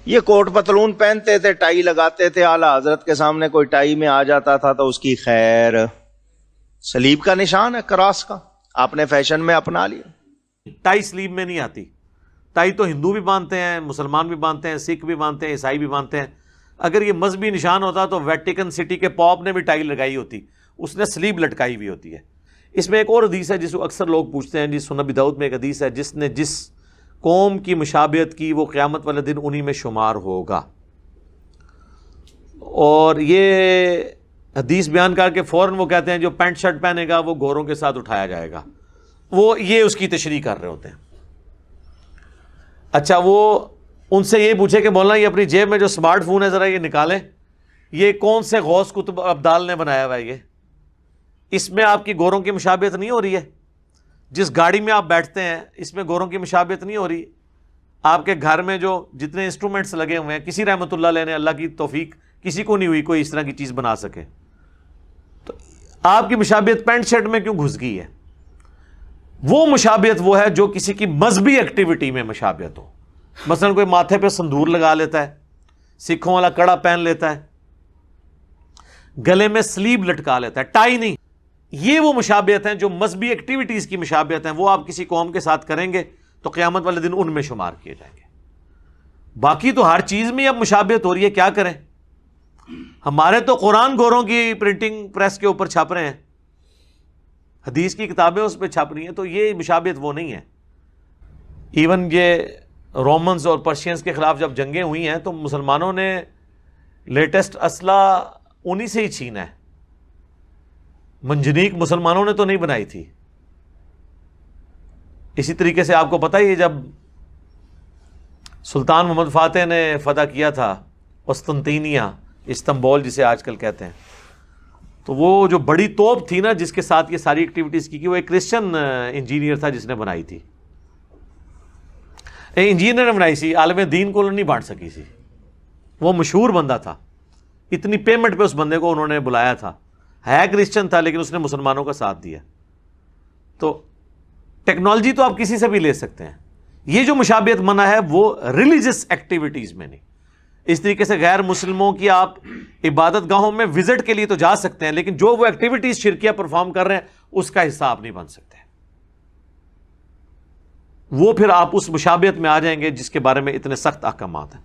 یہ کوٹ پتلون پہنتے تھے، ٹائی لگاتے تھے، اعلیٰ حضرت کے سامنے کوئی ٹائی میں آ جاتا تھا تو اس کی خیر، صلیب کا نشان ہے، کراس کا، آپ نے فیشن میں اپنا لیا۔ ٹائی سلیب میں نہیں آتی، ٹائی تو ہندو بھی باندھتے ہیں، مسلمان بھی باندھتے ہیں، سکھ بھی باندھتے ہیں، عیسائی بھی باندھتے ہیں۔ اگر یہ مذہبی نشان ہوتا تو ویٹیکن سٹی کے پاپ نے بھی ٹائی لگائی ہوتی، اس نے سلیب لٹکائی ہوئی ہوتی ہے۔ اس میں ایک اور حدیث ہے جس کو اکثر لوگ پوچھتے ہیں، جس سنن ابی داؤد میں ایک حدیث ہے، جس نے جس قوم کی مشابہت کی وہ قیامت والے دن انہی میں شمار ہوگا۔ اور یہ حدیث بیان کر کے فوراً وہ کہتے ہیں جو پینٹ شرٹ پہنے گا وہ گوروں کے ساتھ اٹھایا جائے گا، وہ یہ اس کی تشریح کر رہے ہوتے ہیں۔ اچھا، وہ ان سے یہ پوچھے کہ مولانا یہ اپنی جیب میں جو سمارٹ فون ہے ذرا یہ نکالیں، یہ کون سے غوث کتب ابدال نے بنایا ہوا ہے؟ یہ اس میں آپ کی گوروں کی مشابہت نہیں ہو رہی ہے؟ جس گاڑی میں آپ بیٹھتے ہیں اس میں گوروں کی مشابہت نہیں ہو رہی؟ آپ کے گھر میں جو جتنے انسٹرومنٹس لگے ہوئے ہیں، کسی رحمۃ اللہ علیہ نے، اللہ کی توفیق کسی کو نہیں ہوئی کوئی اس طرح کی چیز بنا سکے، تو آپ کی مشابہت پینٹ شرٹ میں کیوں گھس گئی ہے؟ وہ مشابہت وہ ہے جو کسی کی مذہبی ایکٹیویٹی میں مشابہت ہو۔ مثلا کوئی ماتھے پہ سندور لگا لیتا ہے، سکھوں والا کڑا پہن لیتا ہے، گلے میں سلیب لٹکا لیتا ہے، ٹائی نہیں۔ یہ وہ مشابہت ہیں جو مذہبی ایکٹیویٹیز کی مشابہت ہیں، وہ آپ کسی قوم کے ساتھ کریں گے تو قیامت والے دن ان میں شمار کیے جائیں گے۔ باقی تو ہر چیز میں اب مشابہت ہو رہی ہے، کیا کریں؟ ہمارے تو قرآن گوروں کی پرنٹنگ پریس کے اوپر چھپ رہے ہیں، حدیث کی کتابیں اس پہ چھپ رہی ہیں، تو یہ مشابہت وہ نہیں ہے۔ ایون یہ رومنز اور پرشینز کے خلاف جب جنگیں ہوئی ہیں تو مسلمانوں نے لیٹسٹ اسلحہ انہی سے ہی چھینا ہے، منجنیق مسلمانوں نے تو نہیں بنائی تھی۔ اسی طریقے سے آپ کو پتہ ہی ہے جب سلطان محمد فاتح نے فتح کیا تھا قسطنطینیہ، استنبول جسے آج کل کہتے ہیں، تو وہ جو بڑی توپ تھی نا جس کے ساتھ یہ ساری ایکٹیویٹیز کی، وہ ایک کرسچن انجینئر تھا جس نے بنائی تھی، انجینئر نے بنائی سی، عالم دین کو نہیں بانٹ سکی سی، وہ مشہور بندہ تھا، اتنی پیمنٹ پہ اس بندے کو انہوں نے بلایا تھا، ہے کرسچن تھا لیکن اس نے مسلمانوں کا ساتھ دیا۔ تو ٹیکنالوجی تو آپ کسی سے بھی لے سکتے ہیں، یہ جو مشابہت منع ہے وہ ریلیجس ایکٹیویٹیز میں نہیں۔ اس طریقے سے غیر مسلموں کی آپ عبادت گاہوں میں وزٹ کے لیے تو جا سکتے ہیں، لیکن جو وہ ایکٹیویٹیز شرکیہ پرفارم کر رہے ہیں اس کا حصہ آپ نہیں بن سکتے، وہ پھر آپ اس مشابہت میں آ جائیں گے جس کے بارے میں اتنے سخت احکامات ہیں۔